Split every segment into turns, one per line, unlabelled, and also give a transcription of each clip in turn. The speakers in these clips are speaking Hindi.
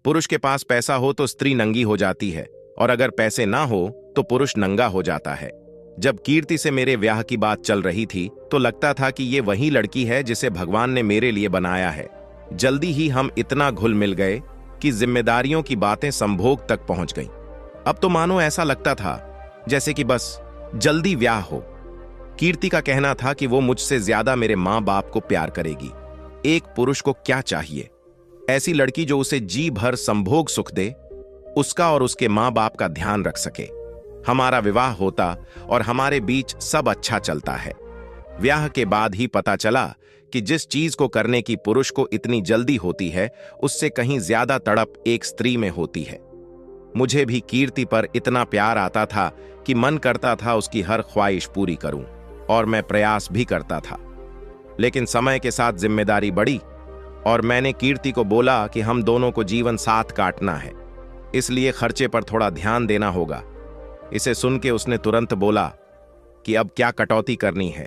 पुरुष के पास पैसा हो तो स्त्री नंगी हो जाती है, और अगर पैसे ना हो तो पुरुष नंगा हो जाता है। जब कीर्ति से मेरे ब्याह की बात चल रही थी तो लगता था कि ये वही लड़की है जिसे भगवान ने मेरे लिए बनाया है। जल्दी ही हम इतना घुल मिल गए कि जिम्मेदारियों की बातें संभोग तक पहुंच गईं। अब तो मानो ऐसा लगता था जैसे कि बस जल्दी ब्याह हो। कीर्ति का कहना था कि वो मुझसे ज्यादा मेरे माँ बाप को प्यार करेगी। एक पुरुष को क्या चाहिए? ऐसी लड़की जो उसे जी भर संभोग सुख दे, उसका और उसके माँ बाप का ध्यान रख सके। हमारा विवाह होता और हमारे बीच सब अच्छा चलता है। ब्याह के बाद ही पता चला कि जिस चीज को करने की पुरुष को इतनी जल्दी होती है, उससे कहीं ज्यादा तड़प एक स्त्री में होती है। मुझे भी कीर्ति पर इतना प्यार आता था कि मन करता था उसकी हर ख्वाहिश पूरी करूं, और मैं प्रयास भी करता था। लेकिन समय के साथ जिम्मेदारी बढ़ी और मैंने कीर्ति को बोला कि हम दोनों को जीवन साथ काटना है, इसलिए खर्चे पर थोड़ा ध्यान देना होगा। इसे सुन के उसने तुरंत बोला कि अब क्या कटौती करनी है,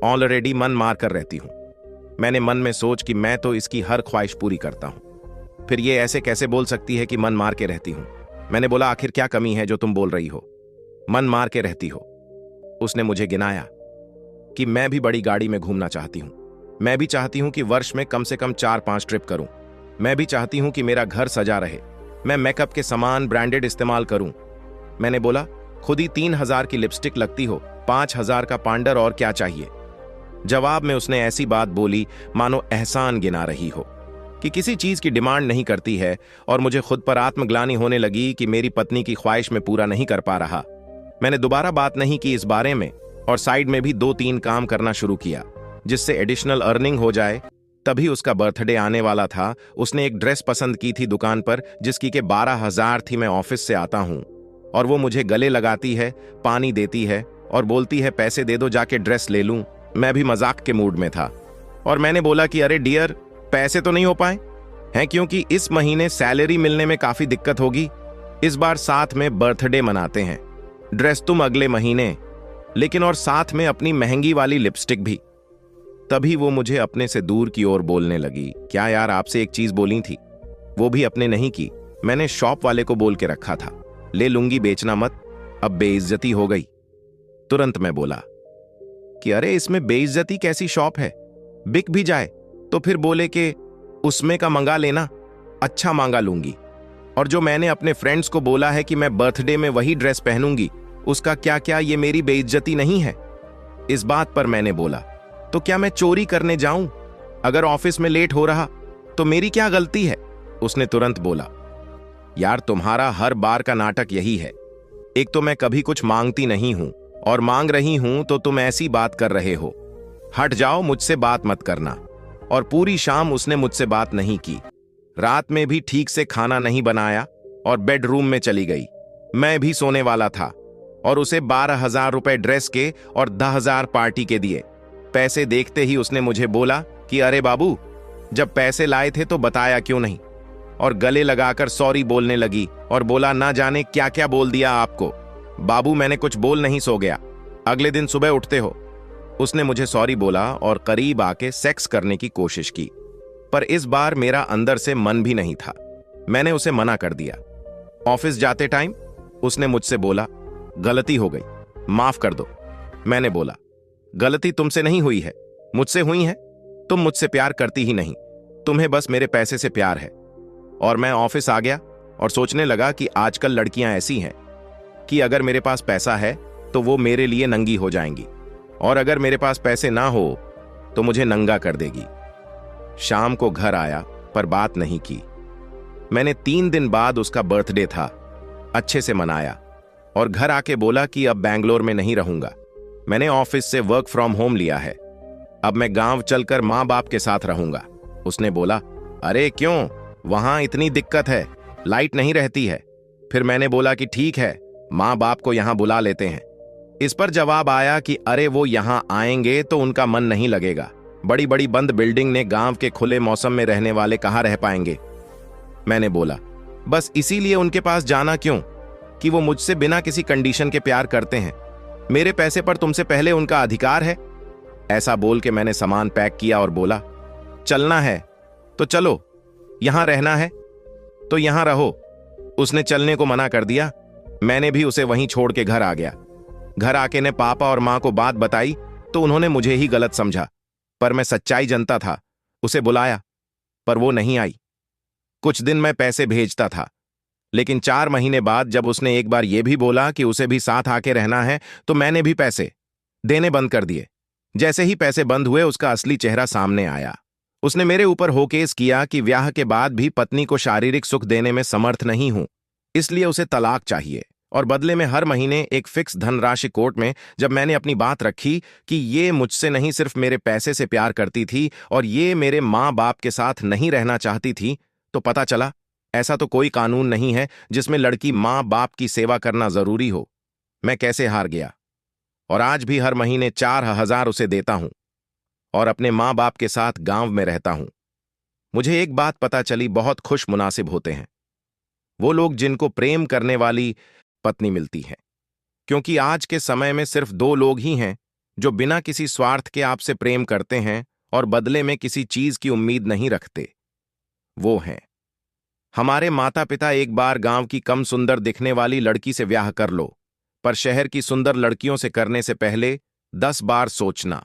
ऑलरेडी मन मार कर रहती हूं। मैंने मन में सोच कि मैं तो इसकी हर ख्वाहिश पूरी करता हूं, फिर ये ऐसे कैसे बोल सकती है कि मन मार के रहती हूं। मैंने बोला, आखिर क्या कमी है जो तुम बोल रही हो, मन मार के रहती हो। उसने मुझे गिनाया कि मैं भी बड़ी गाड़ी में घूमना चाहती हूं, मैं भी चाहती हूं कि वर्ष में कम से कम 4-5 ट्रिप करूं, मैं भी चाहती हूं कि मेरा घर सजा रहे, मैं मेकअप के सामान ब्रांडेड इस्तेमाल करूं। मैंने बोला, खुद ही 3000 की लिपस्टिक लगती हो, 5000 का पाउडर, और क्या चाहिए? जवाब में उसने ऐसी बात बोली मानो एहसान गिना रही हो, कि किसी चीज की डिमांड नहीं करती है, और मुझे खुद पर आत्मग्लानि होने लगी कि मेरी पत्नी की ख्वाहिश में पूरा नहीं कर पा रहा। मैंने दोबारा बात नहीं की इस बारे में, और साइड में भी 2-3 काम करना शुरू किया जिससे एडिशनल अर्निंग हो जाए। तभी उसका बर्थडे आने वाला था। उसने एक ड्रेस पसंद की थी दुकान पर, जिसकी के 12,000 थी। मैं ऑफिस से आता हूं और वो मुझे गले लगाती है, पानी देती है और बोलती है, पैसे दे दो, जाके ड्रेस ले लूं। मैं भी मजाक के मूड में था और मैंने बोला कि अरे डियर, पैसे तो नहीं हो पाए हैं, क्योंकि इस महीने सैलरी मिलने में काफी दिक्कत होगी। इस बार साथ में बर्थडे मनाते हैं, ड्रेस तुम अगले महीने, लेकिन और साथ में अपनी महंगी वाली लिपस्टिक भी। तभी वो मुझे अपने से दूर की ओर बोलने लगी, क्या यार, आपसे एक चीज बोली थी, वो भी अपने नहीं की। मैंने शॉप वाले को बोल के रखा था, ले लूंगी, बेचना मत, अब बेइज्जती हो गई। तुरंत मैं बोला कि अरे इसमें बेइज्जती कैसी शॉप है, बिक भी जाए तो फिर बोले कि उसमें का मंगा लेना, अच्छा मांगा लूंगी। और जो मैंने अपने फ्रेंड्स को बोला है कि मैं बर्थडे में वही ड्रेस पहनूंगी, उसका क्या क्या, ये मेरी बेइज्जती नहीं है? इस बात पर मैंने बोला, तो क्या मैं चोरी करने जाऊं? अगर ऑफिस में लेट हो रहा तो मेरी क्या गलती है? उसने तुरंत बोला, यार तुम्हारा हर बार का नाटक यही है। एक तो मैं कभी कुछ मांगती नहीं हूं, और मांग रही हूं तो तुम ऐसी बात कर रहे हो। हट जाओ, मुझसे बात मत करना। और पूरी शाम उसने मुझसे बात नहीं की। रात में भी ठीक से खाना नहीं बनाया और बेडरूम में चली गई। मैं भी सोने वाला था और उसे 12,000 रुपए ड्रेस के और 10,000 पार्टी के दिए। पैसे देखते ही उसने मुझे बोला कि अरे बाबू, जब पैसे लाए थे तो बताया क्यों नहीं? और गले लगाकर सॉरी बोलने लगी और बोला, ना जाने क्या क्या बोल दिया आपको। बाबू, मैंने कुछ बोल नहीं, सो गया, अगले दिन सुबह उठते हो। उसने मुझे सॉरी बोला और करीब आके सेक्स करने की कोशिश की, पर इस बार मेरा अंदर से मन भी नहीं था। मैंने उसे मना कर दिया। ऑफिस जाते टाइम उसने मुझसे बोला, गलती हो गई, माफ कर दो। मैंने बोला, गलती तुमसे नहीं हुई है, मुझसे हुई है। तुम मुझसे प्यार करती ही नहीं, तुम्हें बस मेरे पैसे से प्यार है। और मैं ऑफिस आ गया और सोचने लगा कि आजकल लड़कियां ऐसी हैं कि अगर मेरे पास पैसा है तो वो मेरे लिए नंगी हो जाएंगी, और अगर मेरे पास पैसे ना हो तो मुझे नंगा कर देगी। शाम को घर आया पर बात नहीं की। मैंने 3 दिन बाद उसका बर्थडे था, अच्छे से मनाया और घर आके बोला कि अब बैंगलोर में नहीं रहूंगा, मैंने ऑफिस से वर्क फ्रॉम होम लिया है, अब मैं गांव चलकर माँ बाप के साथ रहूंगा। उसने बोला, अरे क्यों, वहां इतनी दिक्कत है, लाइट नहीं रहती है। फिर मैंने बोला कि ठीक है, माँ बाप को यहां बुला लेते हैं। इस पर जवाब आया कि अरे वो यहां आएंगे तो उनका मन नहीं लगेगा, बड़ी बड़ी बंद बिल्डिंग ने गांव के खुले मौसम में रहने वाले कहां रह पाएंगे। मैंने बोला, बस इसीलिए उनके पास जाना क्यों कि वो मुझसे बिना किसी कंडीशन के प्यार करते हैं, मेरे पैसे पर तुमसे पहले उनका अधिकार है। ऐसा बोल के मैंने सामान पैक किया और बोला, चलना है तो चलो, यहां रहना है। तो यहां रहो। उसने चलने को मना कर दिया। मैंने भी उसे वहीं छोड़ के घर आ गया। घर आके ने पापा और मां को बात बताई तो उन्होंने मुझे ही गलत समझा, पर मैं सच्चाई जनता था। उसे बुलाया, पर वो नहीं आई। कुछ दिन मैं पैसे भेजता था, लेकिन 4 महीने बाद जब उसने एक बार ये भी बोला कि उसे भी साथ आके रहना है, तो मैंने भी पैसे देने बंद कर दिए। जैसे ही पैसे बंद हुए, उसका असली चेहरा सामने आया। उसने मेरे ऊपर होकेस किया कि ब्याह के बाद भी पत्नी को शारीरिक सुख देने में समर्थ नहीं हूं, इसलिए उसे तलाक चाहिए। और बदले में हर महीने एक फिक्स धनराशि कोर्ट में। जब मैंने अपनी बात रखी कि ये मुझसे नहीं सिर्फ मेरे पैसे से प्यार करती थी और ये मेरे माँ बाप के साथ नहीं रहना चाहती थी, तो पता चला ऐसा तो कोई कानून नहीं है जिसमें लड़की माँ बाप की सेवा करना जरूरी हो। मैं कैसे हार गया, और आज भी हर महीने 4,000 उसे देता हूं और अपने माँ बाप के साथ गांव में रहता हूं। मुझे एक बात पता चली, बहुत खुश मुनासिब होते हैं वो लोग जिनको प्रेम करने वाली पत्नी मिलती है, क्योंकि आज के समय में सिर्फ 2 लोग ही हैं जो बिना किसी स्वार्थ के आपसे प्रेम करते हैं और बदले में किसी चीज की उम्मीद नहीं रखते। वो हैं हमारे माता पिता। एक बार गांव की कम सुंदर दिखने वाली लड़की से ब्याह कर लो, पर शहर की सुंदर लड़कियों से करने से पहले 10 बार सोचना।